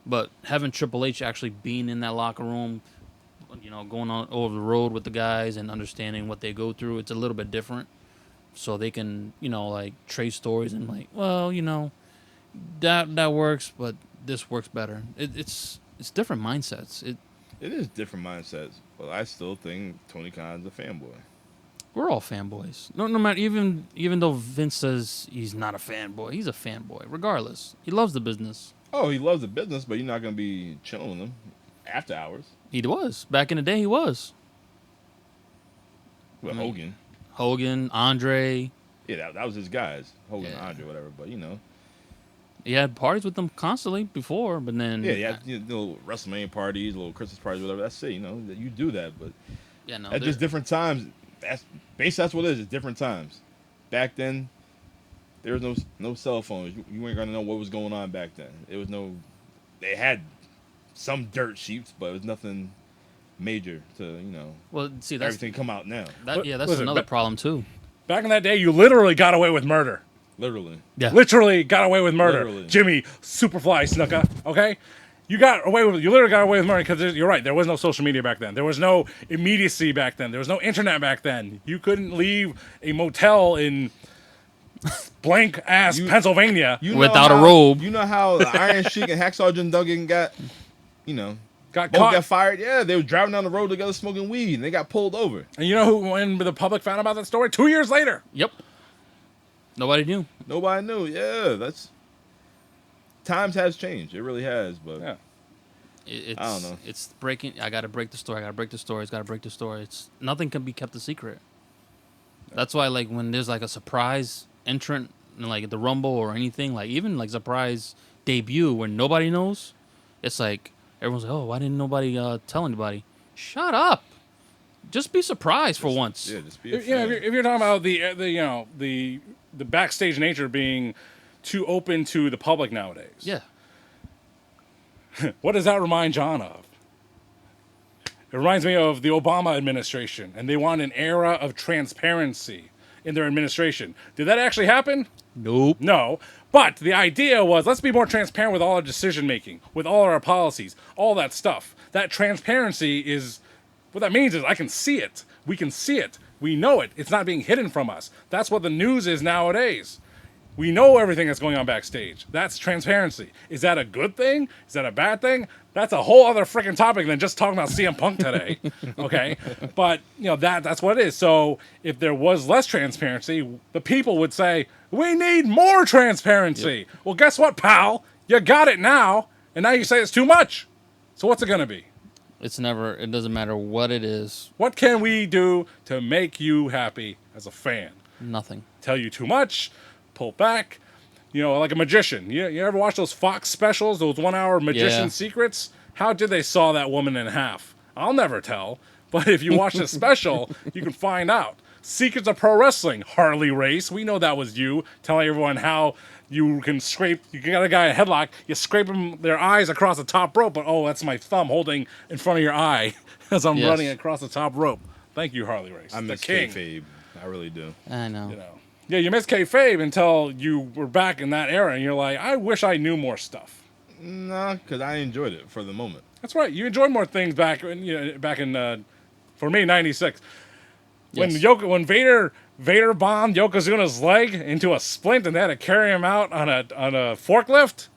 but having Triple H actually being in that locker room, going on over the road with the guys and understanding what they go through, it's a little bit different. So they can, trace stories and that works, but this works better. It's different mindsets. It is different mindsets, but I still think Tony Khan's a fanboy. We're all fanboys. No matter, even though Vince says he's not a fanboy, he's a fanboy. Regardless, he loves the business. Oh, he loves the business, but you're not going to be chilling with him after hours. He was back in the day. He was With Hogan. Hogan, Andre. Yeah, that was his guys. Hogan, Yeah. Andre, whatever. But, He had parties with them constantly before, but then yeah, you had little WrestleMania parties, little Christmas parties, whatever. That's it, you do that. But no, at just different times, that's what it is. It's different times. Back then, there was no cell phones. You weren't going to know what was going on back then. They had some dirt sheets, but it was nothing major to, Well, see, that's everything come out now. that's Listen, another but- problem too. Back in that day, you literally got away with murder. Literally. Yeah, Literally got away with murder. Literally. Jimmy Superfly Snuka. Okay, you literally got away with murder because you're right. There was no social media back then. There was no immediacy back then. There was no internet back then. You couldn't leave a motel in blank ass Pennsylvania. You know Without a how- robe. You know how the Iron Sheik and Hacksaw Jim Duggan got, Got both caught. got fired? Yeah, they were driving down the road together smoking weed, and they got pulled over. And you know when the public found out about that story? 2 years later. Yep. Nobody knew. Nobody knew. Yeah, times has changed. It really has, but Yeah. It's, I don't know. It's breaking. I gotta break the story. I gotta break the story. It's gotta break the story. It's nothing can be kept a secret. That's why, when there's a surprise entrant in the Rumble or anything, even surprise debut where nobody knows, it's everyone's like, oh, why didn't nobody tell anybody? Shut up. Just be surprised for once. yeah, just be a If, you know, fan. if you're talking about the backstage nature being too open to the public nowadays. Yeah. What does that remind John of? It reminds me of the Obama administration, and they want an era of transparency in their administration. Did that actually happen? Nope. No. But the idea was, let's be more transparent with all our decision making, with all our policies, all that stuff. That transparency is, what that means is I can see it. We can see it. We know it. It's not being hidden from us. That's what the news is nowadays. We know everything that's going on backstage. That's transparency. Is that a good thing? Is that a bad thing? That's a whole other freaking topic than just talking about CM Punk today. Okay? But, that's what it is. So if there was less transparency, the people would say, we need more transparency. Yep. Well, guess what, pal? You got it now, and now you say it's too much. So what's it going to be? It doesn't matter what it is. What can we do to make you happy as a fan? Nothing. Tell you too much, pull back. Like a magician. You ever watch those Fox specials, those 1 hour magician secrets? How did they saw that woman in half? I'll never tell. But if you watch the special, you can find out. Secrets of Pro Wrestling, Harley Race. We know that was you telling everyone how you got a guy in a headlock, you scrape their eyes across the top rope, but that's my thumb holding in front of your eye as I'm running across the top rope. Thank you, Harley Race. I miss kayfabe. I really do. I know. Yeah, you miss kayfabe until you were back in that era, and you're like, I wish I knew more stuff. No, because I enjoyed it for the moment. That's right. You enjoyed more things back in for me, '96. Yes. When Vader bombed Yokozuna's leg into a splint and they had to carry him out on a forklift,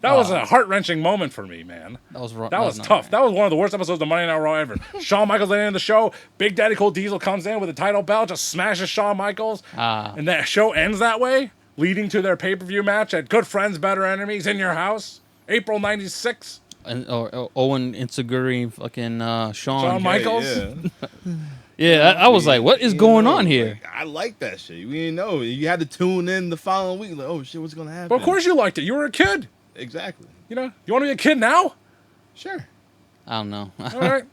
that was a heart-wrenching moment for me, man. That was wrong. That was tough. That was one of the worst episodes of Monday Night Raw ever. Shawn Michaels at the end of the show. Big Daddy Cold Diesel comes in with a title belt, just smashes Shawn Michaels. And that show ends that way, leading to their pay-per-view match at Good Friends, Better Enemies in your house, April '96. And Owen Insaguri, fucking Shawn Michaels. Yeah, I was like, what is going on here? Like, I like that shit. We didn't know. You had to tune in the following week. Like, oh shit, what's gonna happen? But of course you liked it. You were a kid. Exactly. You want to be a kid now? Sure. I don't know. All right.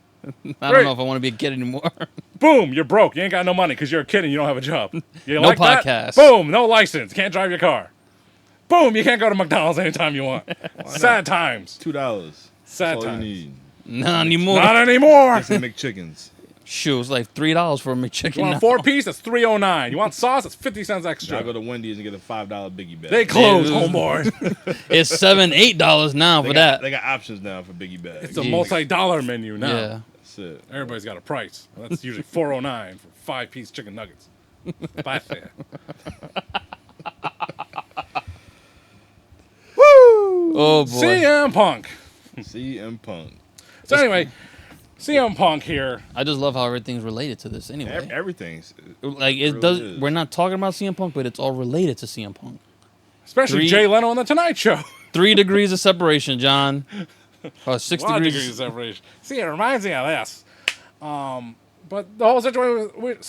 I don't know if I want to be a kid anymore. Boom, you're broke. You ain't got no money because you're a kid and you don't have a job. You No like podcast. That? Boom, no license. Can't drive your car. Boom, you can't go to McDonald's anytime you want. Sad times. $2. Sad That's all times. you need. Not anymore. Not anymore. Get some McChickens. Shoot, it's like $3 for a McChicken. You want a now. 4-piece? That's $3.09. You want sauce? That's 50 cents extra. I go to Wendy's and get a $5 biggie bag. They close, Yeah. homeboy. It's $7-8 now for that. They got options now for biggie bags. It's a multi-dollar menu now. Yeah. That's it. Everybody's got a price. That's usually $4.09 for 5-piece chicken nuggets. Bye there. Woo! Oh boy. CM Punk. CM Punk. So anyway, CM Punk here. I just love how everything's related to this anyway. Everything's. Like it really does. is. We're not talking about CM Punk, but it's all related to CM Punk. Especially Jay Leno on The Tonight Show. 3 degrees of separation, John. 6 A lot of degrees. degrees of separation. See, it reminds me of this. But the whole situation with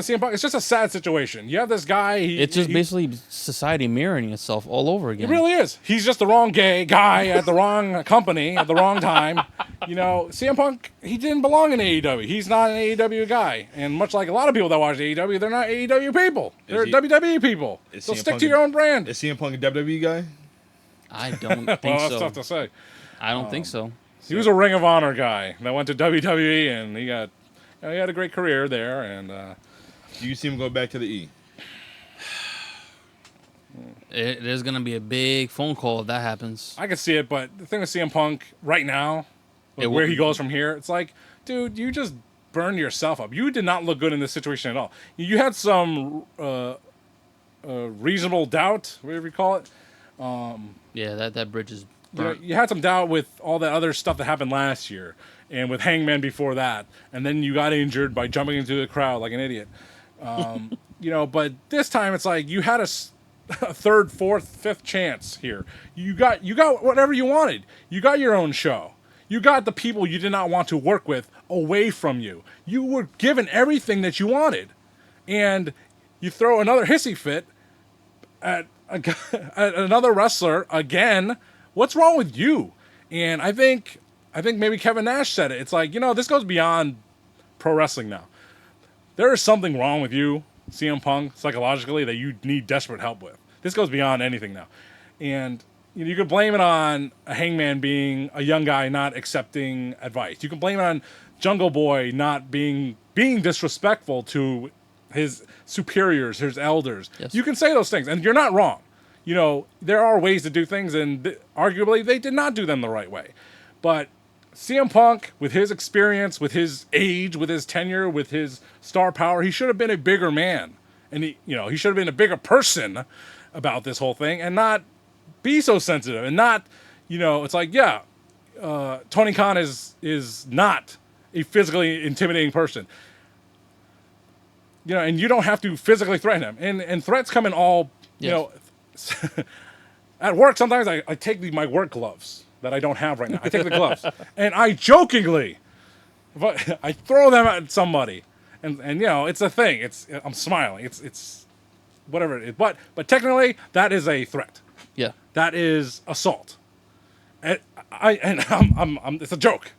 CM Punk, it's just a sad situation. You have this guy. It's just basically society mirroring itself all over It again. really is. He's just the wrong gay guy at the wrong company at the wrong time. CM Punk, he didn't belong in AEW. He's not an AEW guy. And much like a lot of people that watch AEW, they're not AEW people. They're WWE people. So CM stick Punk to your own brand. Is CM Punk a WWE guy? I don't think Well, that's so. tough to say. I don't think so. He was a Ring of Honor guy that went to WWE, and he had a great career there. And Do you see him go back to the E? There's gonna be a big phone call if that happens. I can see it, but the thing with CM Punk right now, It where he wouldn't- goes from here, it's like, dude, you just burned yourself up. You did not look good in this situation at all. You had some reasonable doubt, whatever you call it. Yeah, that bridge is You know, burnt. you had some doubt with all that other stuff that happened last year, and with Hangman before that, and then you got injured by jumping into the crowd like an idiot. But this time it's like you had a third, fourth, fifth chance here. You got whatever you wanted. You got your own show. You got the people you did not want to work with away from you. You were given everything that you wanted, and you throw another hissy fit at another wrestler again. What's wrong with you? And I think maybe Kevin Nash said it. It's like, this goes beyond pro wrestling now. There is something wrong with you, CM Punk, psychologically, that you need desperate help with. This goes beyond anything now. And you could blame it on a Hangman being a young guy not accepting advice. You can blame it on Jungle Boy not being disrespectful to his superiors, his elders. Yes. You can say those things, and you're not wrong. There are ways to do things, and arguably they did not do them the right way. But CM Punk, with his experience, with his age, with his tenure, with his star power, he should have been a bigger man, and he should have been a bigger person about this whole thing, and not be so sensitive, and not, it's like, yeah, Tony Khan is not a physically intimidating person. And you don't have to physically threaten him. And threats come in all, Yes. At work, sometimes I take my work gloves that I don't have right now. I take the gloves, and I jokingly, I throw them at somebody. And it's a thing. I'm smiling. It's whatever it is. But technically, that is a threat. Yeah. That is assault. And I'm it's a joke,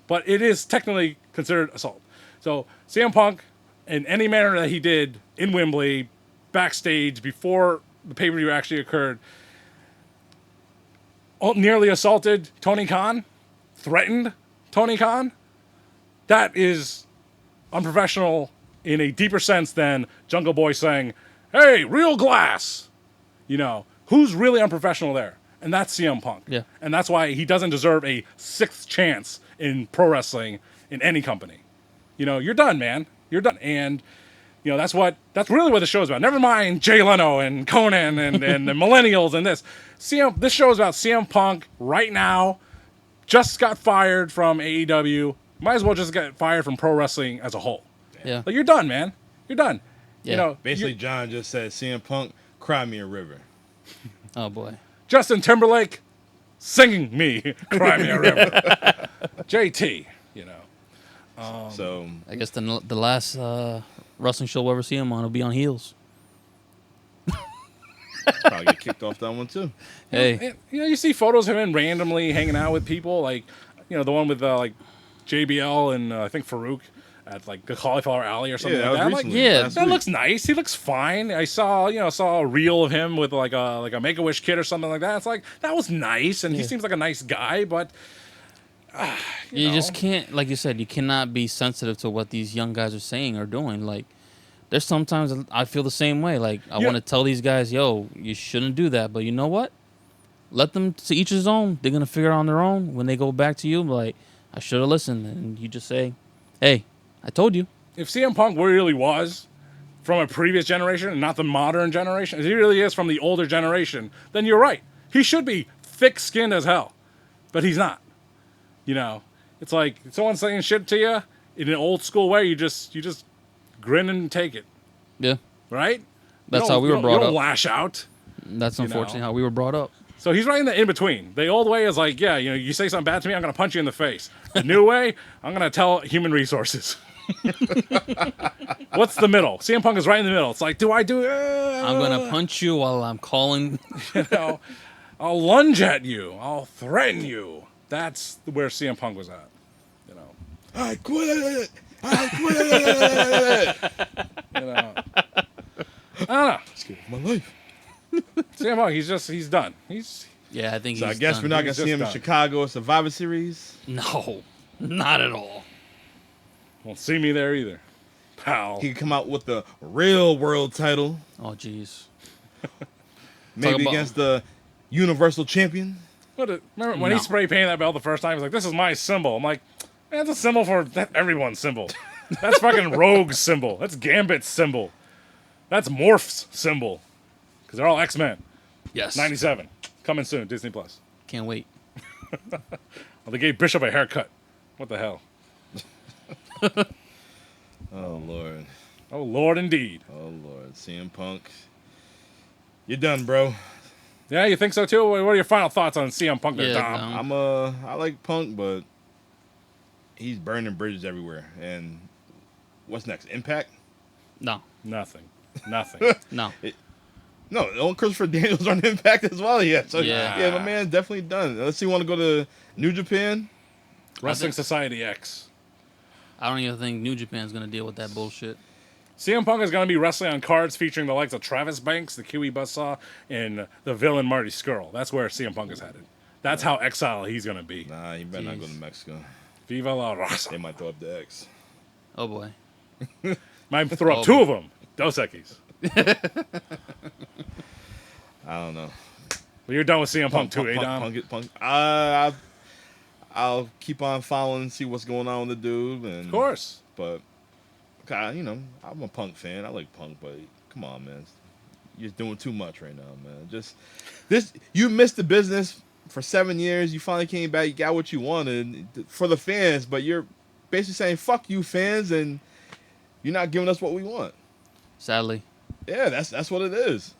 but it is technically considered assault. So CM Punk, in any manner that he did in Wembley, backstage, before the pay-per-view actually occurred, nearly assaulted Tony Khan, threatened Tony Khan, that is unprofessional in a deeper sense than Jungle Boy saying, "Hey, real glass." Who's really unprofessional there? And that's CM Punk. Yeah. And that's why he doesn't deserve a sixth chance in pro wrestling in any company. You're done, man. You're done. And that's really what the show's about. Never mind Jay Leno and Conan and the millennials and this. This show is about CM Punk right now. Just got fired from AEW. Might as well just get fired from pro wrestling as a whole. Yeah. Like, you're done, man. You're done. Yeah. Basically, John just said, CM Punk, cry me a river. Oh boy. Justin Timberlake singing me Cry Me a River. JT, So I guess the last wrestling show we'll ever see him on will be on heels. probably get kicked off that one too. Hey. And, you see photos of him randomly hanging out with people, like, the one with like JBL and I think Farouk at like the Cauliflower Alley or something Yeah, like that that. was I'm like, recently, yeah, last that week. looks nice. He looks fine. I saw a reel of him with like a Make-A-Wish kid or something like that. It's like, that was nice, and he seems like a nice guy, but You just can't, like you said, you cannot be sensitive to what these young guys are saying or doing. Like, there's sometimes I feel the same way. Like, I want to tell these guys, yo, you shouldn't do that. But you know what? Let them, to each his own. They're going to figure it out on their own. When they go back to you, like, I should have listened. And you just say, hey, I told you. if CM Punk really was from a previous generation and not the modern generation, if he really is from the older generation, then you're right. He should be thick-skinned as hell, but he's not. It's like someone's saying shit to you in an old school way. You just grin and take it, Yeah. right? That's how we were brought You don't up. lash out. That's you unfortunately know. how we were brought up. So he's right in the in between. The old way is like, yeah, you say something bad to me, I'm gonna punch you in the face. The new way, I'm gonna tell human resources. What's the middle? CM Punk is right in the middle. It's like, do I do? I'm going to punch you while I'm calling. I'll lunge at you. I'll threaten you. That's where CM Punk was at. I quit. I quit. I don't know. My life. CM Punk, he's done. Yeah, I think So he's I guess done. we're not gonna He's see just him in done. Chicago Survivor Series. No, not at all. Won't see me there either, pal. He could come out with the real world title, Oh, jeez. maybe about- against the Universal Champion. Remember when he No. spray painted that belt the first time? He's like, "This is my symbol." I'm like, "Man, that's a symbol for everyone's symbol. That's fucking Rogue's symbol. That's Gambit's symbol. That's Morph's symbol. Because they're all X-Men. Yes. 97 coming soon, Disney Plus. Can't wait. Well, they gave Bishop a haircut. What the hell? Oh Lord, Oh Lord, indeed. oh Lord, CM Punk, you're done, bro. Yeah, you think so too? What are your final thoughts on CM Punk there, Yeah, Dom? no. I like Punk, but he's burning bridges everywhere. And what's next? Impact? No. Nothing. Nothing. No. No, Christopher Daniels on Impact as well. Yeah, so Yeah. yeah, my man's definitely done. Let's see, want to go to New Japan? Wrestling Society X. I don't even think New Japan's going to deal with that bullshit. CM Punk is going to be wrestling on cards featuring the likes of Travis Banks, the Kiwi Buzzsaw, and the villain Marty Skrull. That's where CM Punk is headed. That's how exile he's going to be. Nah, he better not go Jeez. to Mexico. Viva la raza. They might throw up the X. Oh, boy. Might throw up 2 of them. Dos Equis. I don't know. Well, you're done with CM Punk too, Dom? I'll keep on following and see what's going on with the dude. And, Of course. But, God, you know, I'm a Punk fan. I like Punk, but come on, man. You're doing too much right now, man. Just this, you missed the business for 7 years. You finally came back. You got what you wanted for the fans, but you're basically saying, fuck you, fans, and you're not giving us what we want. Sadly. Yeah, that's what it is.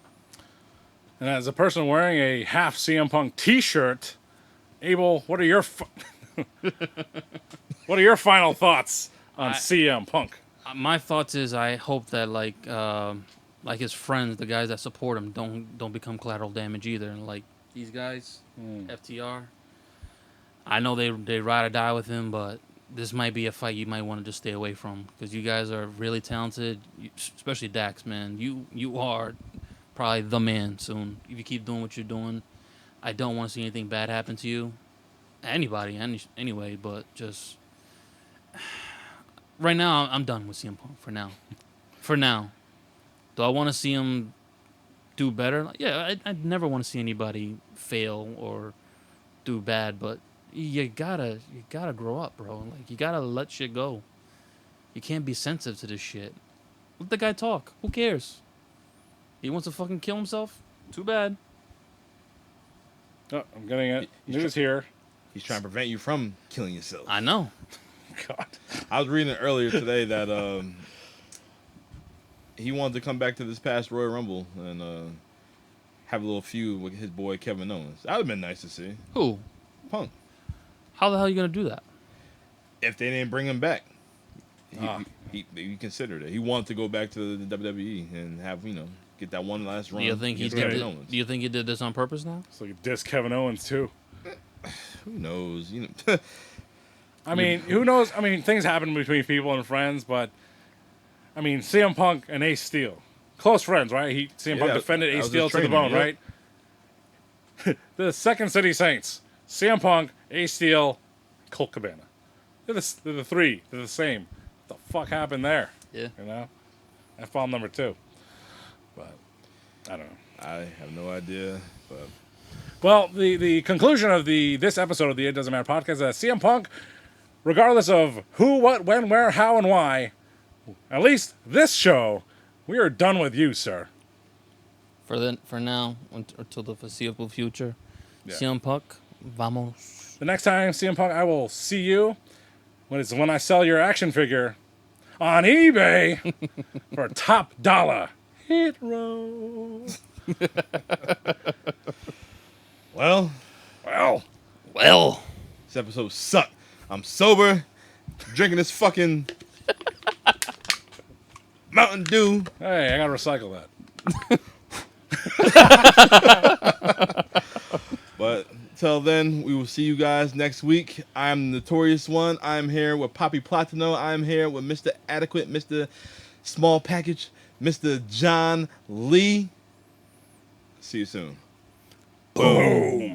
And as a person wearing a half CM Punk T-shirt, Abel, what are your final thoughts on CM Punk? My thoughts is I hope that like his friends, the guys that support him, don't become collateral damage either. And like these guys, FTR, I know they ride or die with him, but this might be a fight you might want to just stay away from because you guys are really talented, especially Dax, man. You are probably the man soon if you keep doing what you're doing. I don't want to see anything bad happen to you, anybody, anyway. But just right now, I'm done with CM Punk for now. For now, do I want to see him do better? Yeah, I'd never want to see anybody fail or do bad, but you gotta grow up, bro. Like you gotta let shit go. You can't be sensitive to this shit. Let the guy talk. Who cares? He wants to fucking kill himself? Too bad. Oh, I'm getting it. News here. He's trying to prevent you from killing yourself. I know. God. I was reading earlier today that he wanted to come back to this past Royal Rumble and have a little feud with his boy Kevin Owens. That would have been nice to see. Who? Punk. How the hell are you gonna do that? If they didn't bring him back, he considered it. He wanted to go back to the WWE and have get that one last run. Do you think he against did? Kevin Owens. Do you think he did this on purpose now? So you diss Kevin Owens too. Who knows? I mean, who knows? I mean, things happen between people and friends, but I mean, CM Punk and Ace Steel, close friends, right? CM Punk defended Ace Steel to the bone, right? The Second City Saints, CM Punk, Ace Steel, Colt Cabana. They're the three. They're the same. What the fuck happened there? Yeah. F-bomb number 2. But I don't know. I have no idea. But Well, the conclusion of this episode of the It Doesn't Matter podcast is that CM Punk, regardless of who, what, when, where, how, and why, at least this show, we are done with you, sir. For now, until the foreseeable future, Yeah. CM Punk, vamos. The next time, CM Punk, I will see you when I sell your action figure on eBay for top dollar. Hit roll. well, this episode sucked. I'm sober, drinking this fucking Mountain Dew. Hey, I gotta recycle that. But until then, we will see you guys next week. I'm the Notorious One. I'm here with Poppy Platino. I'm here with Mr. Adequate, Mr. Small Package, Mr. John Lee. See you soon. Boom.